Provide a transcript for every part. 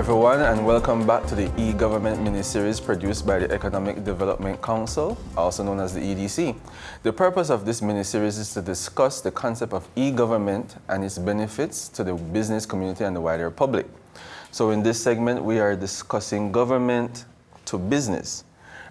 everyone, and welcome back to the eGovernment mini-series produced by the Economic Development Council, also known as the EDC. The purpose of this mini-series is to discuss the concept of e-government and its benefits to the business community and the wider public. So in this segment, we are discussing government to business.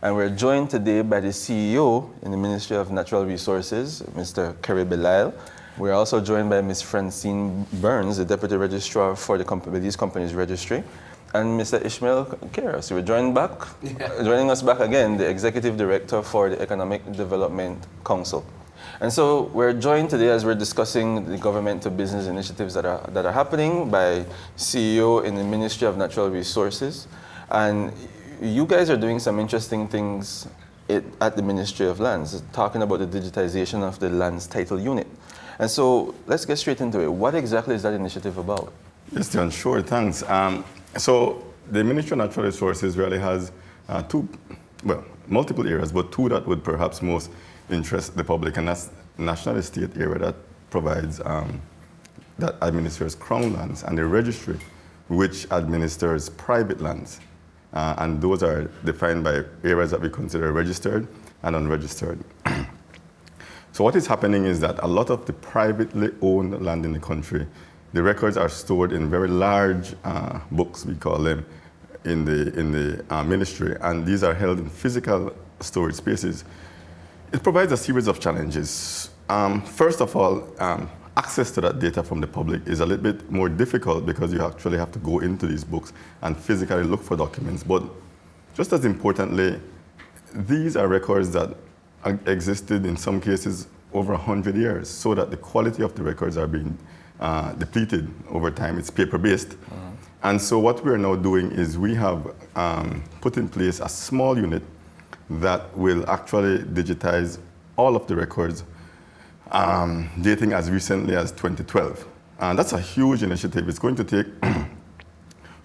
And we're joined today by the CEO in the Ministry of Natural Resources, Mr. Kerry Belisle. We're also joined by Ms. Francine Burns, the Deputy Registrar for the Belize Companies Registry, and Mr. Ishmael Keras. We're joining us back again, the Executive Director for the Economic Development Council. And so we're joined today as we're discussing the government to business initiatives that are happening by CEO in the Ministry of Natural Resources. And you guys are doing some interesting things at the Ministry of Lands, talking about the digitization of the lands title unit. And so let's get straight into it. What exactly is that initiative about? Yes, John, sure, thanks. So the Ministry of Natural Resources really has multiple areas, but two that would perhaps most interest the public, and that's national estate area that provides, that administers crown lands, and the registry, which administers private lands. And those are defined by areas that we consider registered and unregistered. So what is happening is that a lot of the privately owned land in the country, the records are stored in very large books, we call them, in the ministry, and these are held in physical storage spaces. It provides a series of challenges. First of all, access to that data from the public is a little bit more difficult because you actually have to go into these books and physically look for documents. But just as importantly, these are records that existed in some cases over 100 years, so that the quality of the records are being depleted over time. It's paper-based. And so what we're now doing is we have put in place a small unit that will actually digitize all of the records dating as recently as 2012. And that's a huge initiative. It's going to take,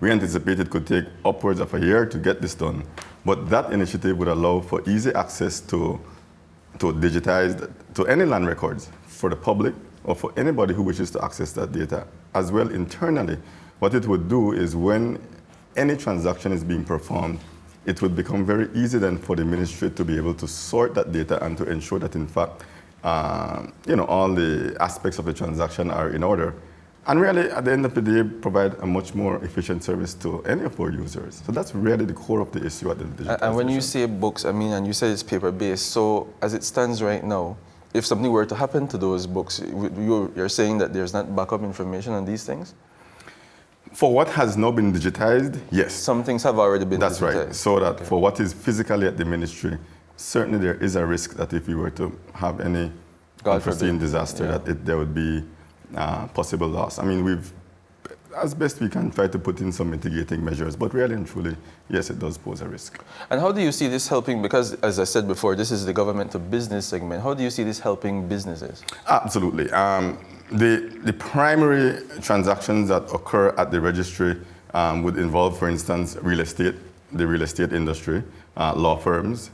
we anticipate it could take upwards of a year to get this done. But that initiative would allow for easy access to digitize to any land records for the public or for anybody who wishes to access that data. As well, internally, what it would do is when any transaction is being performed, it would become very easy then for the ministry to be able to sort that data and to ensure that, in fact, all the aspects of the transaction are in order. And really, at the end of the day, provide a much more efficient service to any of our users. So that's really the core of the issue at the digitalization. And when you say books, and you said it's paper-based, so as it stands right now, if something were to happen to those books, you're saying that there's not backup information on these things? For what has not been digitized, yes. Some things have already been digitized. That's right. So that for what is physically at the ministry, certainly there is a risk that if you were to have any unforeseen disaster, that there would be possible loss. I mean, we've, as best we can, try to put in some mitigating measures, but really and truly, yes, it does pose a risk. And how do you see this helping? Because, as I said before, this is the government to business segment. How do you see this helping businesses? Absolutely. The primary transactions that occur at the registry would involve, for instance, real estate, the real estate industry, law firms,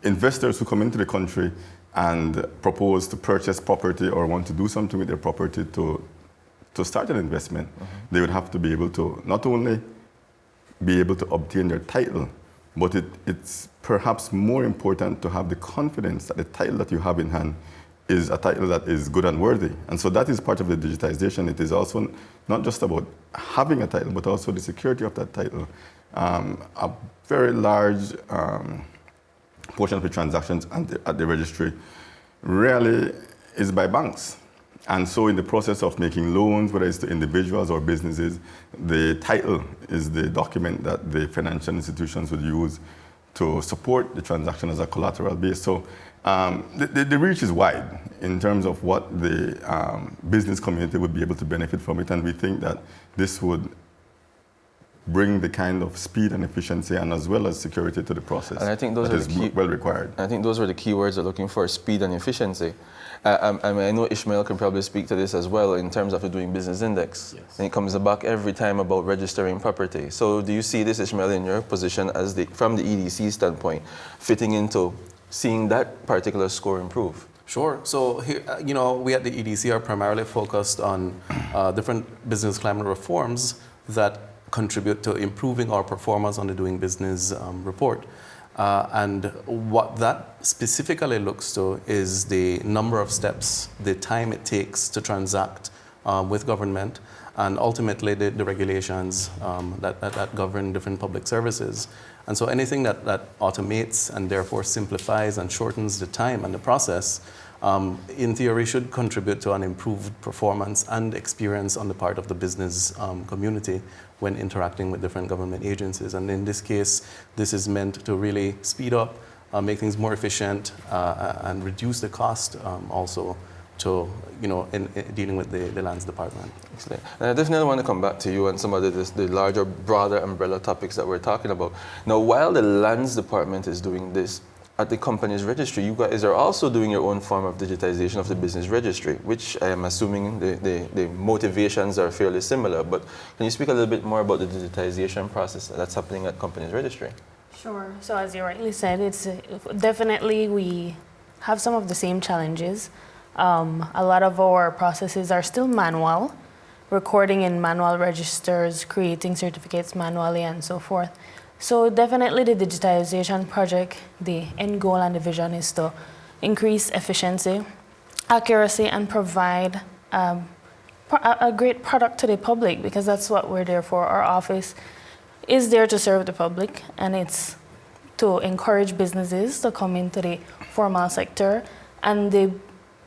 investors who come into the country and propose to purchase property or want to do something with their property to start an investment. They would have to be able to not only be able to obtain their title, but it's perhaps more important to have the confidence that the title that you have in hand is a title that is good and worthy. And so that is part of the digitization. It is also not just about having a title, but also the security of that title. A very large portion of the transactions at the registry really is by banks. And so in the process of making loans, whether it's to individuals or businesses, the title is the document that the financial institutions would use to support the transaction as a collateral base. So the reach is wide in terms of what the business community would be able to benefit from it. And we think that this would bring the kind of speed and efficiency and as well as security to the process. And I think those are the key, well required. I think those were the key words they're looking for, speed and efficiency. I know Ishmael can probably speak to this as well in terms of the Doing Business Index. Yes. And it comes back every time about registering property. So do you see this, Ishmael, in your position as from the EDC standpoint, fitting into seeing that particular score improve? Sure. So here, we at the EDC are primarily focused on different business climate reforms that contribute to improving our performance on the doing business report. And what that specifically looks to is the number of steps, the time it takes to transact with government, and ultimately the regulations that govern different public services. And so anything that automates and therefore simplifies and shortens the time and the process, in theory, should contribute to an improved performance and experience on the part of the business community when interacting with different government agencies. And in this case, this is meant to really speed up, make things more efficient, and reduce the cost also to, in dealing with the lands department. Excellent. And I definitely want to come back to you on some of the larger, broader umbrella topics that we're talking about. Now, while the lands department is doing this, at the company's registry, you guys are also doing your own form of digitization of the business registry, which I am assuming the motivations are fairly similar. But can you speak a little bit more about the digitization process that's happening at company's registry? Sure. So as you rightly said, it's definitely we have some of the same challenges. A lot of our processes are still manual, recording in manual registers, creating certificates manually, and so forth. So definitely the Digitalization Project, the end goal and the vision is to increase efficiency, accuracy, and provide a great product to the public, because that's what we're there for. Our office is there to serve the public, and it's to encourage businesses to come into the formal sector. And the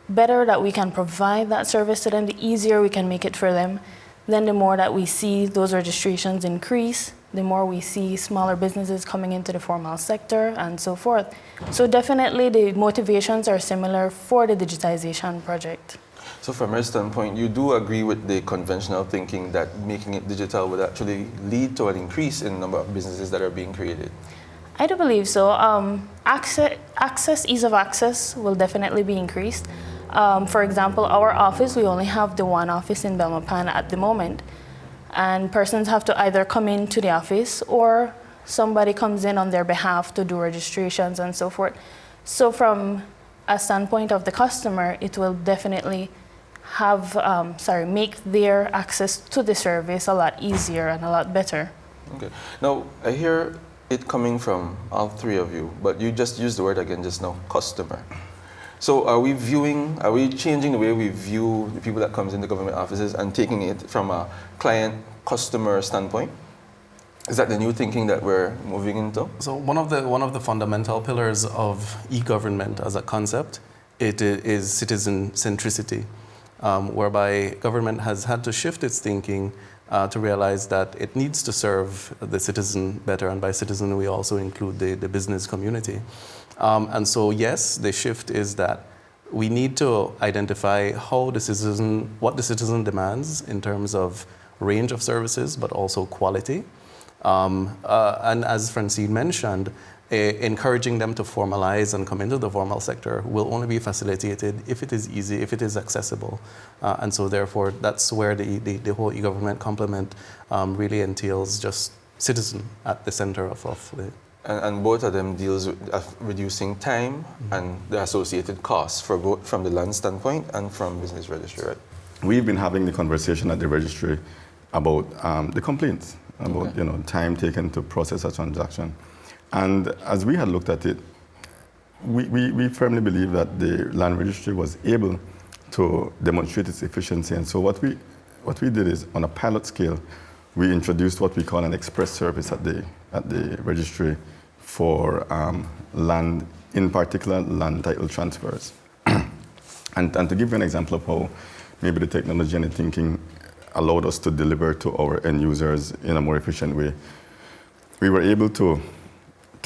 better that we can provide that service to them, the easier we can make it for them. Then the more that we see those registrations increase, the more we see smaller businesses coming into the formal sector and so forth. So definitely the motivations are similar for the digitization project. So from your standpoint, you do agree with the conventional thinking that making it digital would actually lead to an increase in the number of businesses that are being created? I do believe so. Ease of access will definitely be increased. For example, our office, we only have the one office in Belmopan at the moment. And persons have to either come into the office or somebody comes in on their behalf to do registrations and so forth. So from a standpoint of the customer, it will definitely have, make their access to the service a lot easier and a lot better. Okay. Now, I hear it coming from all three of you, but you just used the word again just now, customer. So are we changing the way we view the people that comes into government offices and taking it from a client-customer standpoint? Is that the new thinking that we're moving into? So one of the fundamental pillars of e-government as a concept, it is citizen centricity, whereby government has had to shift its thinking to realize that it needs to serve the citizen better, and by citizen we also include the business community. And so yes, the shift is that we need to identify what the citizen demands in terms of range of services, but also quality. And as Francine mentioned, encouraging them to formalize and come into the formal sector will only be facilitated if it is easy, if it is accessible. And so therefore, that's where the whole e-government complement really entails just citizen at the center of the... And both of them deals with reducing time and the associated costs for both from the land standpoint and from business registry, right? We've been having the conversation at the registry about the complaints, about time taken to process a transaction. And as we had looked at it, we firmly believe that the land registry was able to demonstrate its efficiency. And so what we did is, on a pilot scale, we introduced what we call an express service at the registry for land, in particular land title transfers. and to give you an example of how maybe the technology and the thinking allowed us to deliver to our end users in a more efficient way, we were able to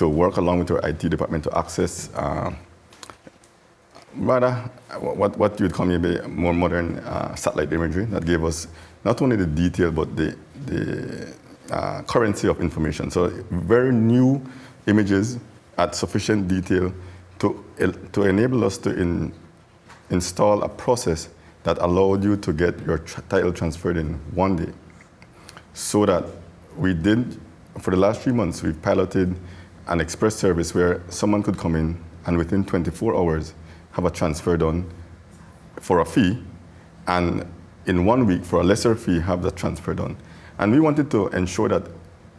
work along with our IT department to access rather what you would call maybe more modern satellite imagery that gave us not only the detail but the currency of information. So very new images at sufficient detail to enable us to install a process that allowed you to get your title transferred in one day. So that we did, for the last 3 months, we've piloted an express service where someone could come in and within 24 hours have a transfer done for a fee, and in 1 week for a lesser fee have the transfer done. And we wanted to ensure that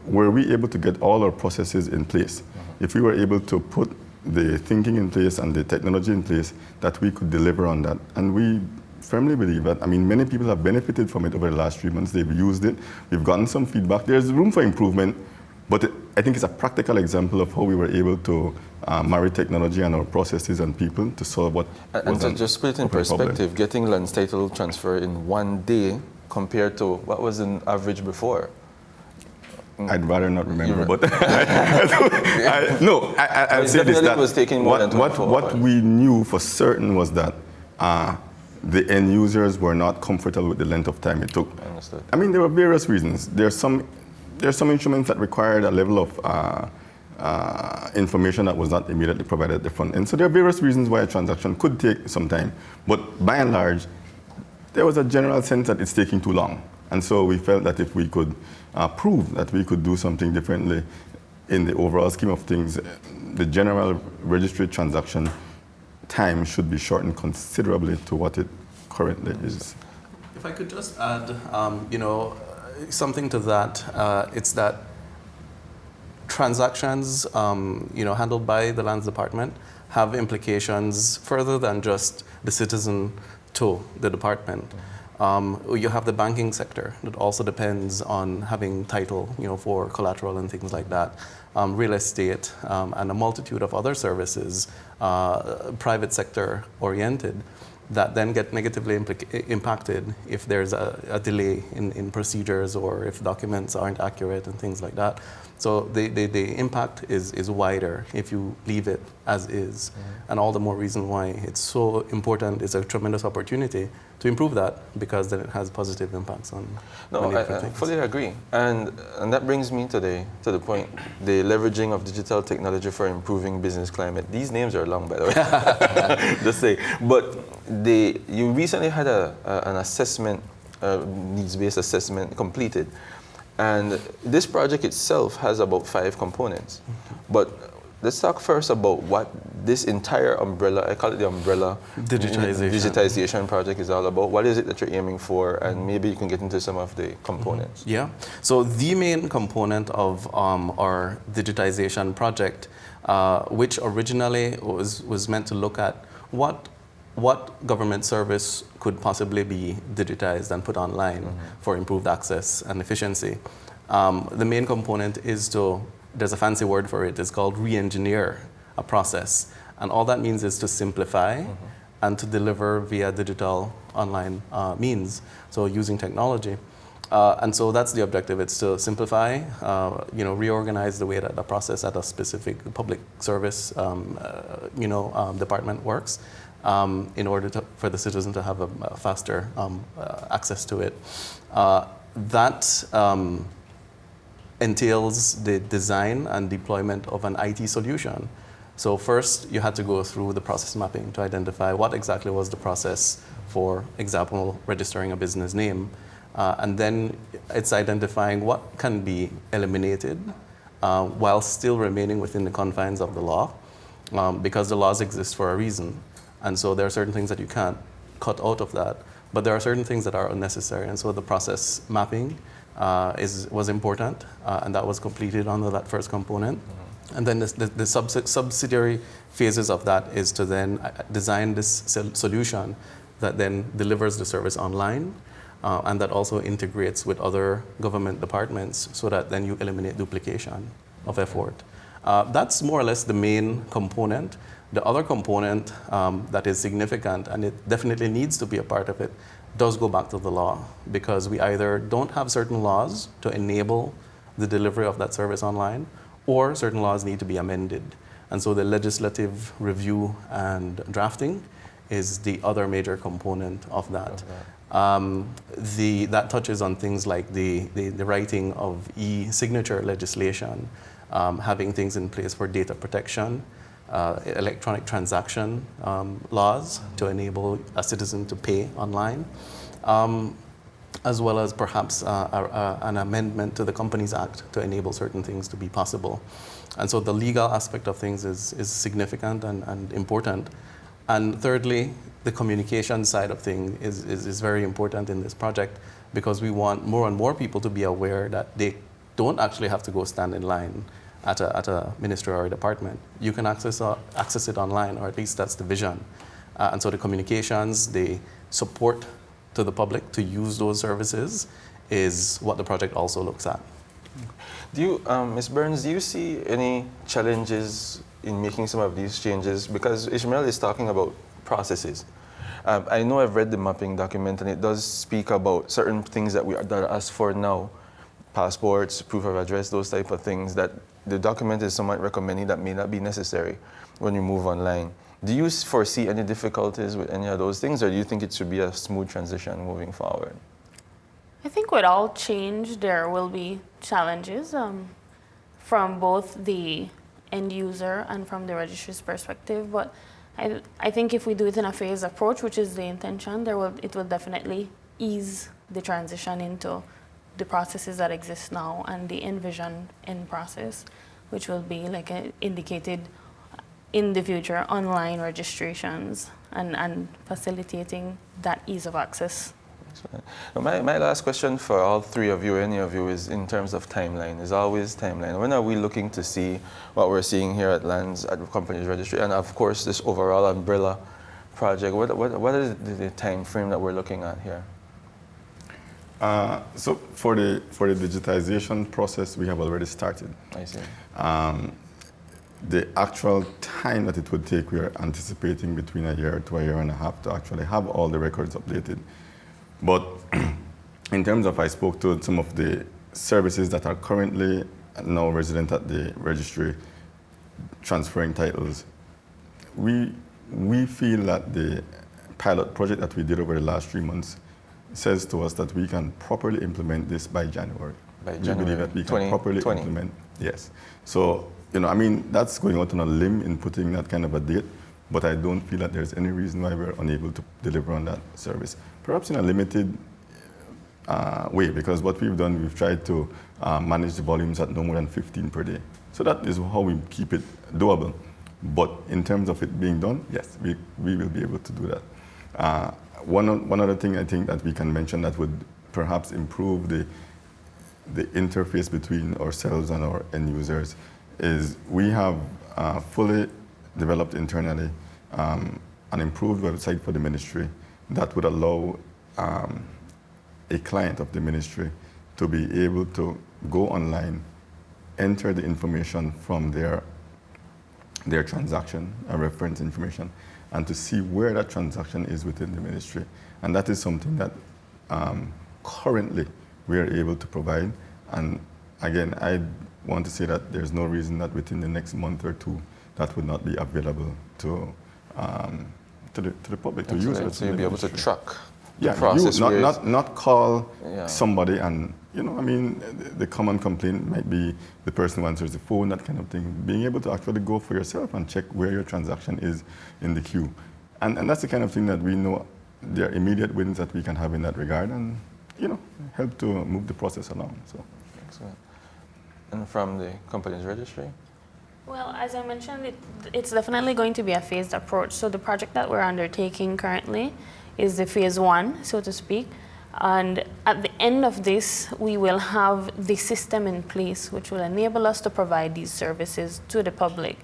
were we able to get all our processes in place, if we were able to put the thinking in place and the technology in place, that we could deliver on that. And we firmly believe that. I mean, many people have benefited from it over the last 3 months. They've used it. We've gotten some feedback. There's room for improvement, but I think it's a practical example of how we were able to marry technology and our processes and people to solve what And to just put it in perspective, getting land title transfer in 1 day compared to what was an average before. I'd rather not remember, but I'll say this, that was taking more than 24 what hours. we knew for certain was that the end users were not comfortable with the length of time it took. Understood. I mean, there were various reasons. There are some instruments that required a level of information that was not immediately provided at the front end. So there are various reasons why a transaction could take some time. But by and large, there was a general sense that it's taking too long. And so we felt that if we could prove that we could do something differently in the overall scheme of things, the general registry transaction time should be shortened considerably to what it currently is. If I could just add, something to that, it's that transactions, handled by the Lands Department have implications further than just the citizen to the department. You have the banking sector that also depends on having title, for collateral and things like that. Real estate and a multitude of other services, private sector oriented, that then get negatively impacted if there's a delay in procedures or if documents aren't accurate and things like that. So the impact is wider if you leave it as is. And all the more reason why it's so important. It's a tremendous opportunity to improve that, because then it has positive impacts on many different things. I fully agree. And that brings me to the point, the leveraging of digital technology for improving business climate. These names are long, by the way, just say. But you recently had an assessment, needs-based assessment completed. And this project itself has about 5 components. But let's talk first about what this entire umbrella, I call it the umbrella digitization project, is all about. What is it that you're aiming for? And maybe you can get into some of the components. Yeah. So the main component of our digitization project, which originally was meant to look at what government service could possibly be digitized and put online for improved access and efficiency. The main component is there's a fancy word for it, it's called re-engineer a process. And all that means is to simplify and to deliver via digital online means, so using technology. And so that's the objective. It's to simplify, reorganize the way that the process at a specific public service, department works, in order for the citizen to have a faster access to it. That entails the design and deployment of an IT solution. So first, you had to go through the process mapping to identify what exactly was the process, for example, registering a business name. And then it's identifying what can be eliminated while still remaining within the confines of the law, because the laws exist for a reason. And so there are certain things that you can't cut out of that, but there are certain things that are unnecessary. And so the process mapping was important, and that was completed under that first component. And then the subsidiary phases of that is to then design this solution that then delivers the service online, and that also integrates with other government departments, so that then you eliminate duplication of effort. That's more or less the main component. The other component that is significant, and it definitely needs to be a part of it, does go back to the law, because we either don't have certain laws to enable the delivery of that service online, or certain laws need to be amended. And so the legislative review and drafting is the other major component of that. That touches on things like the writing of e-signature legislation, having things in place for data protection, electronic transaction laws to enable a citizen to pay online, as well as perhaps an amendment to the Companies Act to enable certain things to be possible. And so the legal aspect of things is significant and important. And thirdly, the communication side of things is very important in this project, because we want more and more people to be aware that they don't actually have to go stand in line at a ministry or a department. You can access it online, or at least that's the vision. And so the communications, the support to the public to use those services is what the project also looks at. Do you, Ms. Burns, do you see any challenges in making some of these changes? Because Ishmael is talking about processes. I know I've read the mapping document, and it does speak about certain things that we are asked for now, passports, proof of address, those type of things that the document is somewhat recommending that may not be necessary when you move online. Do you foresee any difficulties with any of those things, or do you think it should be a smooth transition moving forward? I think with all change, there will be challenges from both the end user and from the registry's perspective. But I think if we do it in a phased approach, which is the intention, it will definitely ease the transition into the processes that exist now and the envisioned end process, which will be, like indicated in the future, online registrations and facilitating that ease of access. My last question for all three of you, any of you, is in terms of timeline. Is always timeline. When are we looking to see what we're seeing here at Lands, at the Companies Registry, and of course this overall umbrella project? What is the time frame that we're looking at here? So for the digitization process, we have already started. I see. The actual time that it would take, we are anticipating between a year to a year and a half to actually have all the records updated. But in terms of, I spoke to some of the services that are currently now resident at the registry, transferring titles. We feel that the pilot project that we did over the last 3 months says to us that we can properly implement this by January. By We January believe that we can properly 2020. implement, yes. So, I mean, that's going out on a limb in putting that kind of a date, but I don't feel that there's any reason why we're unable to deliver on that service. Perhaps in a limited way, because what we've done, we've tried to manage the volumes at no more than 15 per day. So that is how we keep it doable. But in terms of it being done, yes, we will be able to do that. One other thing I think that we can mention that would perhaps improve the interface between ourselves and our end users is we have fully developed internally an improved website for the ministry that would allow a client of the ministry to be able to go online, enter the information from their transaction, a reference information, and to see where that transaction is within the ministry. And that is something that currently we are able to provide. And again, I want to say that there's no reason that within the next month or two that would not be available to the public, to users. So you'll be able to track the Yeah, process. not call Yeah. somebody and, I mean, the common complaint might be the person who answers the phone, that kind of thing. Being able to actually go for yourself and check where your transaction is in the queue. And that's the kind of thing that we know there are immediate wins that we can have in that regard and, help to move the process along. So. Excellent. And from the Companies Registry? Well, as I mentioned, it's definitely going to be a phased approach. So the project that we're undertaking currently is the phase 1, so to speak. And at the end of this, we will have the system in place, which will enable us to provide these services to the public.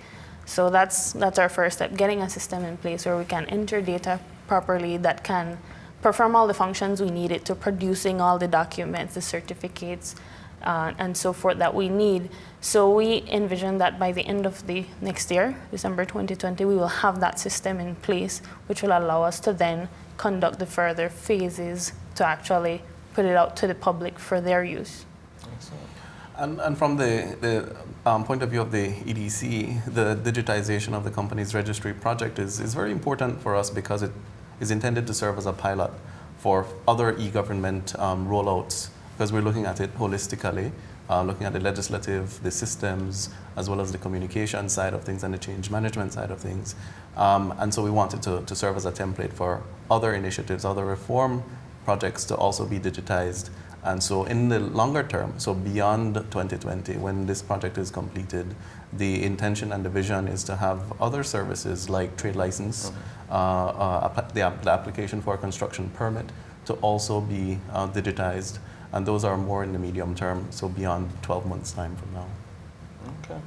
So that's our first step, getting a system in place where we can enter data properly that can perform all the functions we need it to, producing all the documents, the certificates, and so forth that we need. So we envision that by the end of the next year, December 2020, we will have that system in place, which will allow us to then conduct the further phases to actually put it out to the public for their use. And from the point of view of the EDC, the digitization of the Companies Registry project is very important for us because it is intended to serve as a pilot for other e-government rollouts, because we're looking at it holistically, looking at the legislative, the systems, as well as the communication side of things and the change management side of things. And so we wanted to serve as a template for other initiatives, other reform projects to also be digitized. And so in the longer term, so beyond 2020, when this project is completed, the intention and the vision is to have other services like trade license, the application for a construction permit, to also be digitized. And those are more in the medium term, so beyond 12 months' time from now. Okay,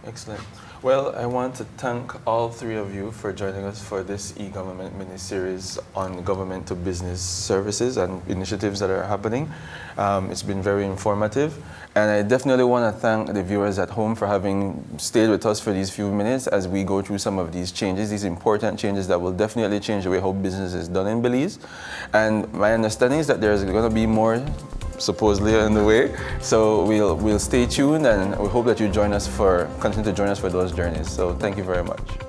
excellent. Well, I want to thank all three of you for joining us for this eGovernment mini-series on government to business services and initiatives that are happening. It's been very informative, and I definitely want to thank the viewers at home for having stayed with us for these few minutes as we go through some of these changes, these important changes that will definitely change the way how business is done in Belize. And my understanding is that there's going to be more supposedly on the way. So we'll stay tuned, and we hope that you continue to join us for those journeys. So thank you very much.